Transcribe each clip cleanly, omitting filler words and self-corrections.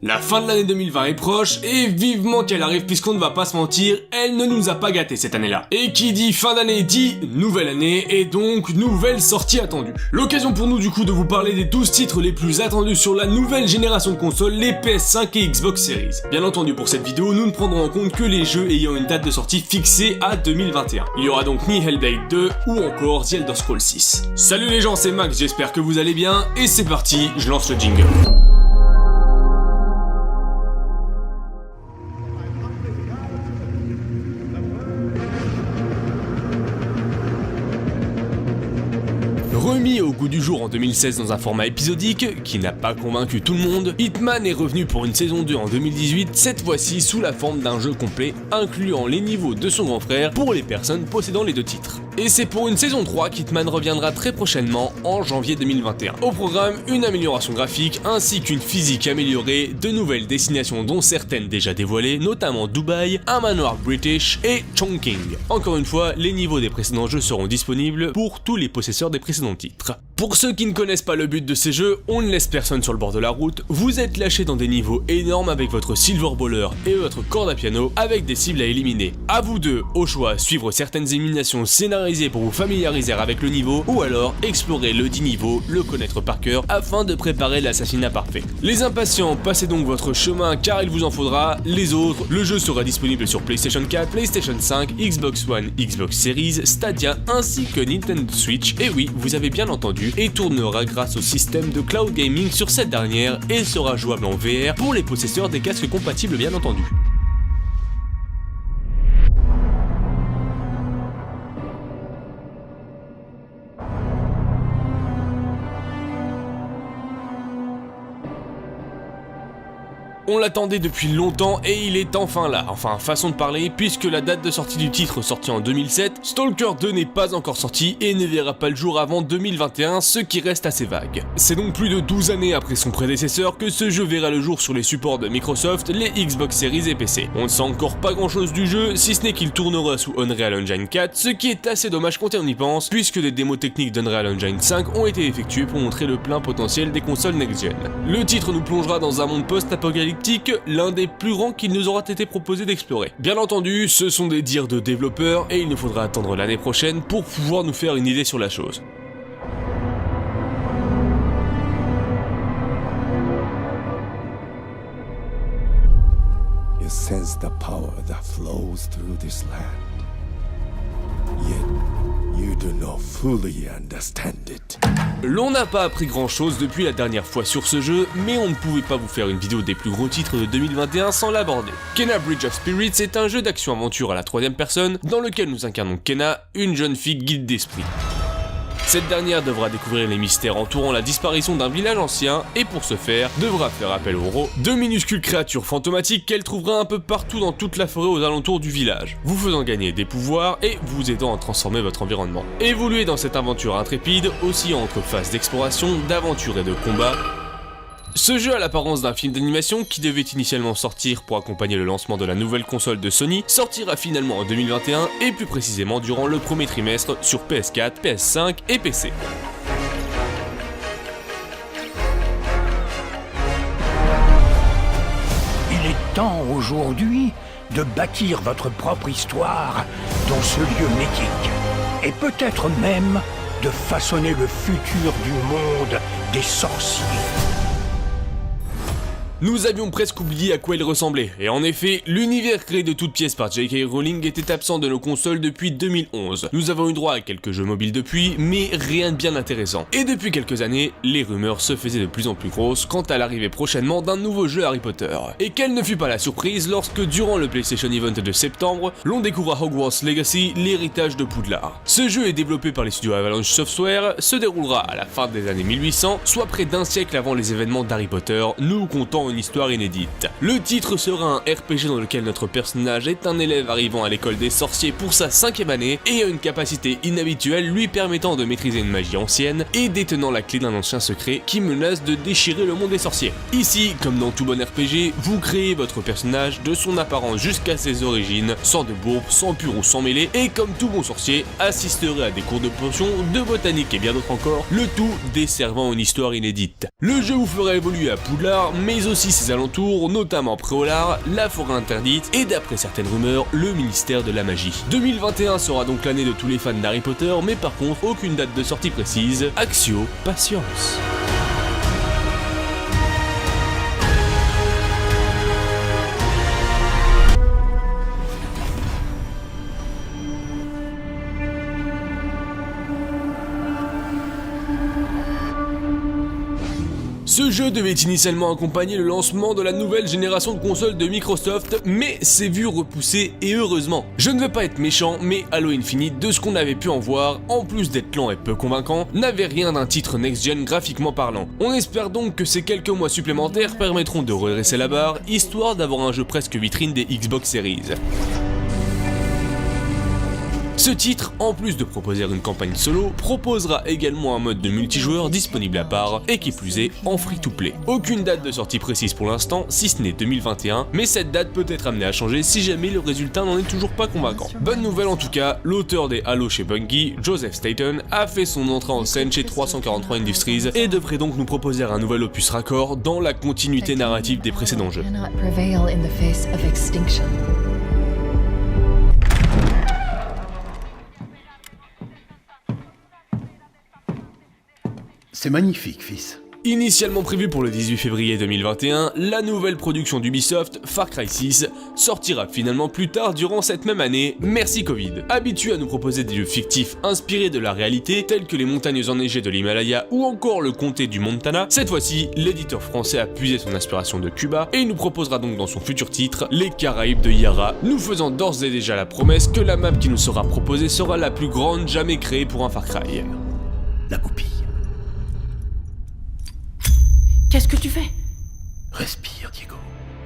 La fin de l'année 2020 est proche, et vivement qu'elle arrive puisqu'on ne va pas se mentir, elle ne nous a pas gâtés cette année-là. Et qui dit fin d'année dit nouvelle année, et donc nouvelle sortie attendue. L'occasion pour nous du coup de vous parler des 12 titres les plus attendus sur la nouvelle génération de consoles, les PS5 et Xbox Series. Bien entendu pour cette vidéo, nous ne prendrons en compte que les jeux ayant une date de sortie fixée à 2021. Il y aura donc ni Hellblade 2 ou encore The Elder Scrolls 6. Salut les gens, c'est Max, j'espère que vous allez bien, et c'est parti, je lance le jingle. Remis au goût du jour en 2016 dans un format épisodique, qui n'a pas convaincu tout le monde, Hitman est revenu pour une saison 2 en 2018, cette fois-ci sous la forme d'un jeu complet, incluant les niveaux de son grand frère pour les personnes possédant les deux titres. Et c'est pour une saison 3 qu'Hitman reviendra très prochainement, en janvier 2021. Au programme, une amélioration graphique, ainsi qu'une physique améliorée, de nouvelles destinations dont certaines déjà dévoilées, notamment Dubaï, un manoir british et Chongqing. Encore une fois, les niveaux des précédents jeux seront disponibles pour tous les possesseurs des précédents titres. Pour ceux qui ne connaissent pas le but de ces jeux, on ne laisse personne sur le bord de la route, vous êtes lâchés dans des niveaux énormes avec votre silver baller et votre corde à piano avec des cibles à éliminer. À vous deux, au choix, suivre certaines éliminations scénarisées pour vous familiariser avec le niveau, ou alors explorer le dit niveau, le connaître par cœur, afin de préparer l'assassinat parfait. Les impatients, passez donc votre chemin car il vous en faudra. Les autres, le jeu sera disponible sur PlayStation 4, PlayStation 5, Xbox One, Xbox Series, Stadia ainsi que Nintendo Switch, et oui, vous avez bien entendu, et tournera grâce au système de cloud gaming sur cette dernière et sera jouable en VR pour les possesseurs des casques compatibles bien entendu. On l'attendait depuis longtemps et il est enfin là, enfin façon de parler, puisque la date de sortie du titre sorti en 2007, Stalker 2 n'est pas encore sorti et ne verra pas le jour avant 2021, ce qui reste assez vague. C'est donc plus de 12 années après son prédécesseur que ce jeu verra le jour sur les supports de Microsoft, les Xbox Series et PC. On ne sait encore pas grand chose du jeu, si ce n'est qu'il tournera sous Unreal Engine 4, ce qui est assez dommage quand on y pense, puisque des démos techniques d'Unreal Engine 5 ont été effectuées pour montrer le plein potentiel des consoles next-gen. Le titre nous plongera dans un monde post-apocalyptique, l'un des plus grands qu'il nous aura été proposé d'explorer. Bien entendu, ce sont des dires de développeurs et il nous faudra attendre l'année prochaine pour pouvoir nous faire une idée sur la chose. You sense the power that flows through this land. Yet you do not fully understand it. L'on n'a pas appris grand chose depuis la dernière fois sur ce jeu, mais on ne pouvait pas vous faire une vidéo des plus gros titres de 2021 sans l'aborder. Kena Bridge of Spirits est un jeu d'action-aventure à la troisième personne, dans lequel nous incarnons Kena, une jeune fille guide d'esprit. Cette dernière devra découvrir les mystères entourant la disparition d'un village ancien et pour ce faire, devra faire appel au Ro, deux minuscules créatures fantomatiques qu'elle trouvera un peu partout dans toute la forêt aux alentours du village, vous faisant gagner des pouvoirs et vous aidant à transformer votre environnement. Évoluez dans cette aventure intrépide, oscillant entre phases d'exploration, d'aventure et de combat. Ce jeu a l'apparence d'un film d'animation qui devait initialement sortir pour accompagner le lancement de la nouvelle console de Sony, sortira finalement en 2021 et plus précisément durant le premier trimestre sur PS4, PS5 et PC. Il est temps aujourd'hui de bâtir votre propre histoire dans ce lieu mythique et peut-être même de façonner le futur du monde des sorciers. Nous avions presque oublié à quoi il ressemblait, et en effet, l'univers créé de toutes pièces par J.K. Rowling était absent de nos consoles depuis 2011. Nous avons eu droit à quelques jeux mobiles depuis, mais rien de bien intéressant. Et depuis quelques années, les rumeurs se faisaient de plus en plus grosses quant à l'arrivée prochainement d'un nouveau jeu Harry Potter. Et quelle ne fut pas la surprise lorsque, durant le PlayStation Event de septembre, l'on découvre à Hogwarts Legacy l'héritage de Poudlard. Ce jeu est développé par les studios Avalanche Software, se déroulera à la fin des années 1800, soit près d'un siècle avant les événements d'Harry Potter, nous comptant une histoire inédite. Le titre sera un RPG dans lequel notre personnage est un élève arrivant à l'école des sorciers pour sa 5e année et a une capacité inhabituelle lui permettant de maîtriser une magie ancienne et détenant la clé d'un ancien secret qui menace de déchirer le monde des sorciers. Ici, comme dans tout bon RPG, vous créez votre personnage de son apparence jusqu'à ses origines, sans de bourbe, sans pur ou sans mêlée, et comme tout bon sorcier, assisterez à des cours de potions, de botanique et bien d'autres encore, le tout desservant une histoire inédite. Le jeu vous fera évoluer à Poudlard, mais aussi aussi ses alentours, notamment Préolard, la forêt interdite et d'après certaines rumeurs, le ministère de la magie. 2021 sera donc l'année de tous les fans d'Harry Potter, mais par contre aucune date de sortie précise. Axio, patience. Ce jeu devait initialement accompagner le lancement de la nouvelle génération de consoles de Microsoft, mais s'est vu repoussé et heureusement. Je ne veux pas être méchant, mais Halo Infinite, de ce qu'on avait pu en voir, en plus d'être lent et peu convaincant, n'avait rien d'un titre next-gen graphiquement parlant. On espère donc que ces quelques mois supplémentaires permettront de redresser la barre, histoire d'avoir un jeu presque vitrine des Xbox Series. Ce titre, en plus de proposer une campagne solo, proposera également un mode de multijoueur disponible à part, et qui plus est, en free-to-play. Aucune date de sortie précise pour l'instant, si ce n'est 2021, mais cette date peut être amenée à changer si jamais le résultat n'en est toujours pas convaincant. Bonne nouvelle en tout cas, l'auteur des Halo chez Bungie, Joseph Staten, a fait son entrée en scène chez 343 Industries, et devrait donc nous proposer un nouvel opus raccord dans la continuité narrative des précédents jeux. C'est magnifique, fils. Initialement prévue pour le 18 février 2021, la nouvelle production d'Ubisoft, Far Cry 6, sortira finalement plus tard durant cette même année, merci Covid. Habitué à nous proposer des lieux fictifs inspirés de la réalité, tels que les montagnes enneigées de l'Himalaya ou encore le comté du Montana, cette fois-ci, l'éditeur français a puisé son inspiration de Cuba et il nous proposera donc dans son futur titre, les Caraïbes de Yara, nous faisant d'ores et déjà la promesse que la map qui nous sera proposée sera la plus grande jamais créée pour un Far Cry. La goupille. Qu'est-ce que tu fais? Respire, Diego.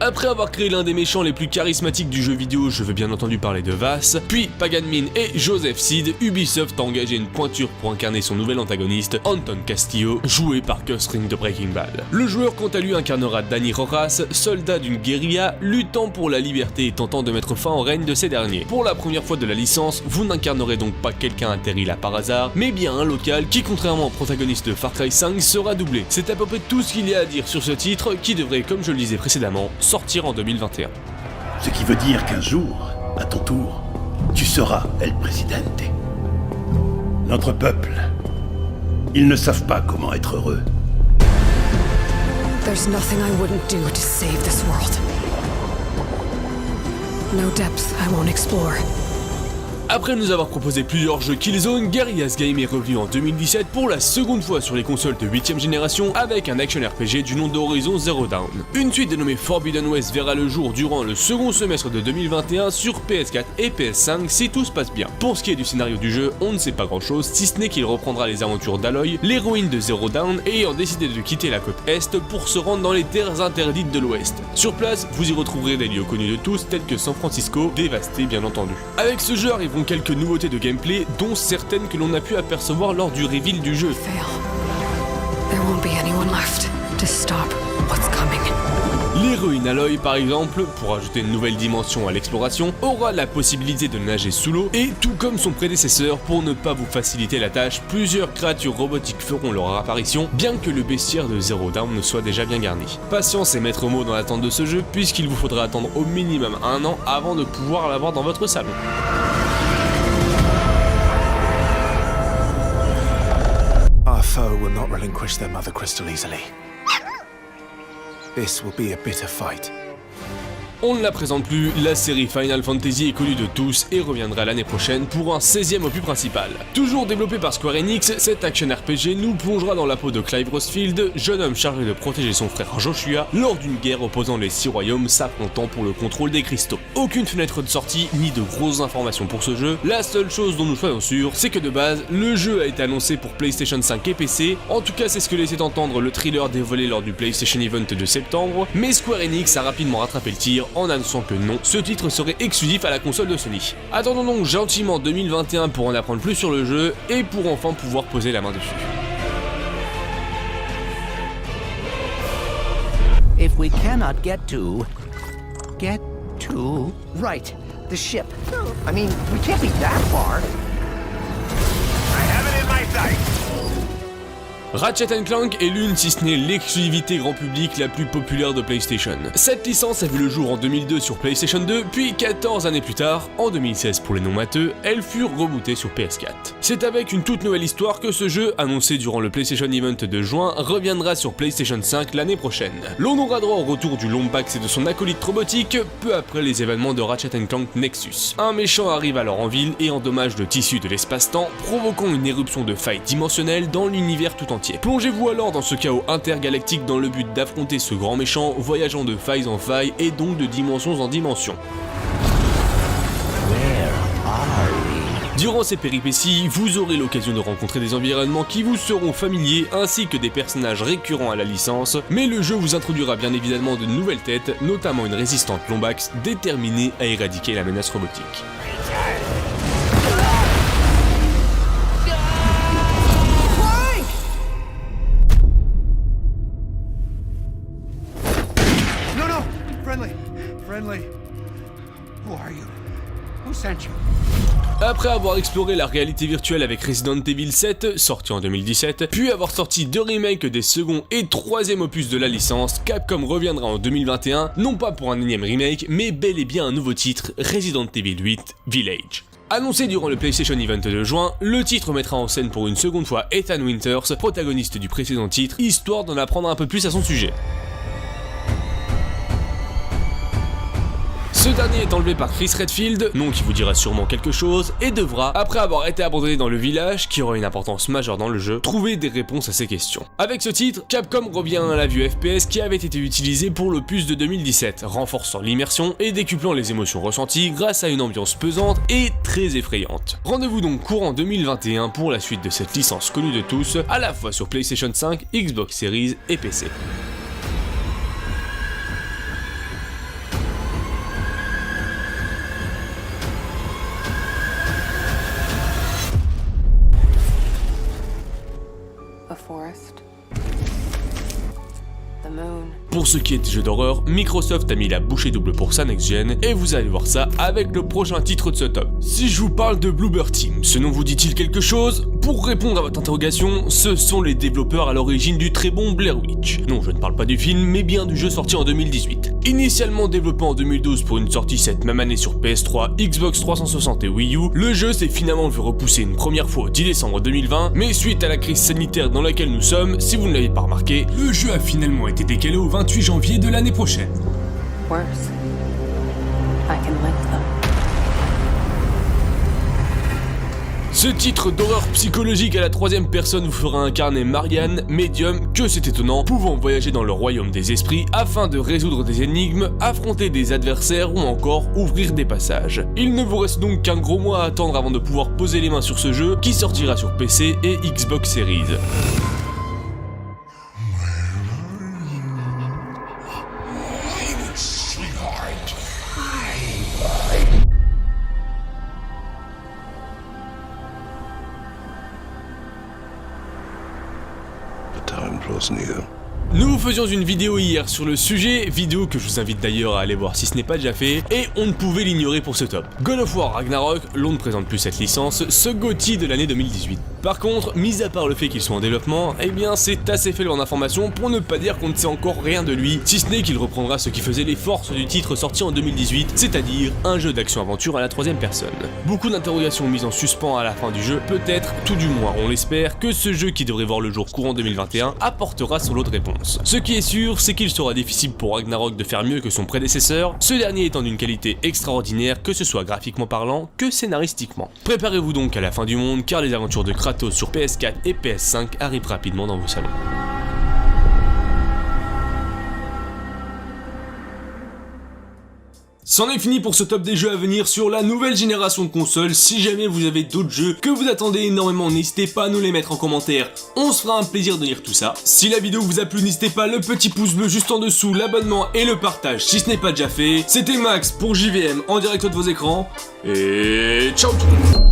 Après avoir créé l'un des méchants les plus charismatiques du jeu vidéo, je veux bien entendu parler de Vaas, puis Pagan Min et Joseph Seed, Ubisoft a engagé une pointure pour incarner son nouvel antagoniste, Anton Castillo, joué par Gus Fring de Breaking Bad. Le joueur quant à lui incarnera Dani Rojas, soldat d'une guérilla, luttant pour la liberté et tentant de mettre fin au règne de ces derniers. Pour la première fois de la licence, vous n'incarnerez donc pas quelqu'un atterri là par hasard, mais bien un local qui, contrairement au protagoniste de Far Cry 5, sera doublé. C'est à peu près tout ce qu'il y a à dire sur ce titre, qui devrait, comme je le disais précédemment, sortir en 2021. Ce qui veut dire qu'un jour, à ton tour, tu seras El Presidente. Notre peuple, ils ne savent pas comment être heureux. There's nothing I wouldn't do to save this world. No depth I won't explore. Après nous avoir proposé plusieurs jeux Killzone, Guerrillas Games est revenu en 2017 pour la seconde fois sur les consoles de 8ème génération avec un action RPG du nom d'Horizon Zero Dawn. Une suite dénommée Forbidden West verra le jour durant le second semestre de 2021 sur PS4 et PS5 si tout se passe bien. Pour ce qui est du scénario du jeu, on ne sait pas grand chose si ce n'est qu'il reprendra les aventures d'Aloy, l'héroïne de Zero Dawn, ayant décidé de quitter la côte Est pour se rendre dans les terres interdites de l'Ouest. Sur place, vous y retrouverez des lieux connus de tous tels que San Francisco, dévasté bien entendu. Avec ce jeu arriveront quelques nouveautés de gameplay, dont certaines que l'on a pu apercevoir lors du reveal du jeu. L'héroïne Aloy par exemple, pour ajouter une nouvelle dimension à l'exploration, aura la possibilité de nager sous l'eau et tout comme son prédécesseur, pour ne pas vous faciliter la tâche, plusieurs créatures robotiques feront leur apparition, bien que le bestiaire de Zero Dawn ne soit déjà bien garni. Patience est maître mot dans l'attente de ce jeu, puisqu'il vous faudra attendre au minimum 1 an avant de pouvoir l'avoir dans votre salon. Our foe will not relinquish their mother crystal easily. This will be a bitter fight. On ne la présente plus, la série Final Fantasy est connue de tous et reviendra l'année prochaine pour un 16e opus principal. Toujours développé par Square Enix, cet action RPG nous plongera dans la peau de Clive Rosfield, jeune homme chargé de protéger son frère Joshua lors d'une guerre opposant les 6 royaumes s'affrontant pour le contrôle des cristaux. Aucune fenêtre de sortie ni de grosses informations pour ce jeu, la seule chose dont nous soyons sûrs, c'est que de base, le jeu a été annoncé pour PlayStation 5 et PC, en tout cas c'est ce que laissait entendre le thriller dévoilé lors du PlayStation Event de septembre, mais Square Enix a rapidement rattrapé le tir en annonçant que non, ce titre serait exclusif à la console de Sony. Attendons donc gentiment 2021 pour en apprendre plus sur le jeu et pour enfin pouvoir poser la main dessus. If we cannot get to... Right, the ship. I mean, we can't be that far. I have it in my sight. Ratchet & Clank est l'une, si ce n'est l'exclusivité grand public la plus populaire de PlayStation. Cette licence a vu le jour en 2002 sur PlayStation 2, puis 14 années plus tard, en 2016 pour les non-matheux, elle fut rebootée sur PS4. C'est avec une toute nouvelle histoire que ce jeu, annoncé durant le PlayStation Event de juin, reviendra sur PlayStation 5 l'année prochaine. L'on aura droit au retour du Lombax et de son acolyte robotique, peu après les événements de Ratchet & Clank Nexus. Un méchant arrive alors en ville et endommage le tissu de l'espace-temps, provoquant une éruption de failles dimensionnelles dans l'univers tout entier. Plongez-vous alors dans ce chaos intergalactique dans le but d'affronter ce grand méchant, voyageant de failles en failles et donc de dimensions en dimensions. Durant ces péripéties, vous aurez l'occasion de rencontrer des environnements qui vous seront familiers ainsi que des personnages récurrents à la licence, mais le jeu vous introduira bien évidemment de nouvelles têtes, notamment une résistante Lombax déterminée à éradiquer la menace robotique. Friendly. Who are you? Who sent you? Après avoir exploré la réalité virtuelle avec Resident Evil 7, sorti en 2017, puis avoir sorti 2 remakes des second et troisième opus de la licence, Capcom reviendra en 2021, non pas pour un énième remake, mais bel et bien un nouveau titre, Resident Evil 8 Village. Annoncé durant le PlayStation Event de juin, le titre mettra en scène pour une seconde fois Ethan Winters, protagoniste du précédent titre, histoire d'en apprendre un peu plus à son sujet. Ce dernier est enlevé par Chris Redfield, nom qui vous dira sûrement quelque chose, et devra, après avoir été abandonné dans le village, qui aura une importance majeure dans le jeu, trouver des réponses à ces questions. Avec ce titre, Capcom revient à la vue FPS qui avait été utilisée pour l'opus de 2017, renforçant l'immersion et décuplant les émotions ressenties grâce à une ambiance pesante et très effrayante. Rendez-vous donc courant 2021 pour la suite de cette licence connue de tous, à la fois sur PlayStation 5, Xbox Series et PC. Pour ce qui est des jeux d'horreur, Microsoft a mis la bouchée double pour sa next-gen, et vous allez voir ça avec le prochain titre de ce top. Si je vous parle de Bloober Team, ce nom vous dit-il quelque chose? Pour répondre à votre interrogation, ce sont les développeurs à l'origine du très bon Blair Witch. Non, je ne parle pas du film, mais bien du jeu sorti en 2018. Initialement développé en 2012 pour une sortie cette même année sur PS3, Xbox 360 et Wii U, le jeu s'est finalement vu repousser une première fois au 10 décembre 2020, mais suite à la crise sanitaire dans laquelle nous sommes, si vous ne l'avez pas remarqué, le jeu a finalement été décalé au 28 janvier de l'année prochaine. Worse. I can lick them. Ce titre d'horreur psychologique à la troisième personne vous fera incarner Marianne, médium, que c'est étonnant, pouvant voyager dans le royaume des esprits afin de résoudre des énigmes, affronter des adversaires ou encore ouvrir des passages. Il ne vous reste donc qu'un gros mois à attendre avant de pouvoir poser les mains sur ce jeu qui sortira sur PC et Xbox Series. Nous faisions une vidéo hier sur le sujet, vidéo que je vous invite d'ailleurs à aller voir si ce n'est pas déjà fait, et on ne pouvait l'ignorer pour ce top. God of War Ragnarok, l'on ne présente plus cette licence, ce GOTY de l'année 2018. Par contre, mis à part le fait qu'il soit en développement, eh bien c'est assez faible en information pour ne pas dire qu'on ne sait encore rien de lui, si ce n'est qu'il reprendra ce qui faisait les forces du titre sorti en 2018, c'est-à-dire un jeu d'action-aventure à la troisième personne. Beaucoup d'interrogations mises en suspens à la fin du jeu, peut-être, tout du moins on l'espère, que ce jeu qui devrait voir le jour courant 2021 apportera son lot de réponses. Ce qui est sûr, c'est qu'il sera difficile pour Ragnarok de faire mieux que son prédécesseur, ce dernier étant d'une qualité extraordinaire que ce soit graphiquement parlant que scénaristiquement. Préparez-vous donc à la fin du monde car les aventures de Kratos sur PS4 et PS5 arrivent rapidement dans vos salons. C'en est fini pour ce top des jeux à venir sur la nouvelle génération de consoles. Si jamais vous avez d'autres jeux que vous attendez énormément, n'hésitez pas à nous les mettre en commentaire. On se fera un plaisir de lire tout ça. Si la vidéo vous a plu, n'hésitez pas le petit pouce bleu juste en dessous, l'abonnement et le partage si ce n'est pas déjà fait. C'était Max pour JVM en direct de vos écrans. Et ciao tout le monde.